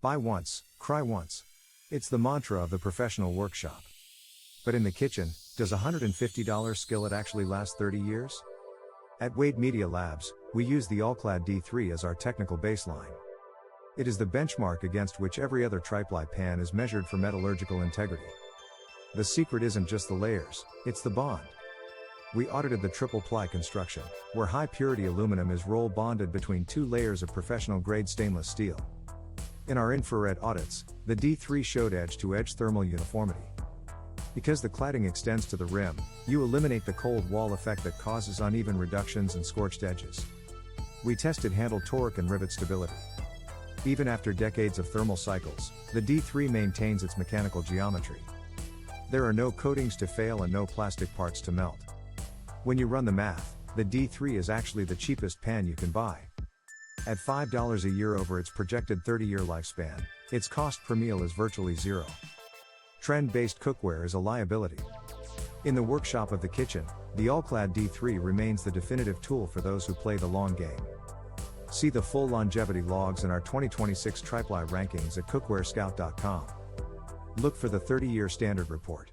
Buy once, cry once. It's the mantra of the professional workshop. But in the kitchen, does a $150 skillet actually last 30 years? At Wade Media Labs, we use the All-Clad D3 as our technical baseline. It is the benchmark against which every other tri-ply pan is measured for metallurgical integrity. The secret isn't just the layers, it's the bond. We audited the triple-ply construction, where high-purity aluminum is roll bonded between two layers of professional-grade stainless steel. In our infrared audits, the D3 showed edge-to-edge thermal uniformity. Because the cladding extends to the rim, you eliminate the cold wall effect that causes uneven reductions and scorched edges. We tested handle torque and rivet stability. Even after decades of thermal cycles, the D3 maintains its mechanical geometry. There are no coatings to fail and no plastic parts to melt. When you run the math, the D3 is actually the cheapest pan you can buy. At $5 a year over its projected 30-year lifespan, its cost per meal is virtually zero. Trend-based cookware is a liability. In the workshop of the kitchen, the All-Clad D3 remains the definitive tool for those who play the long game. See the full longevity logs in our 2026 tri-ply rankings at cookwarescout.com. Look for the 30-year standard report.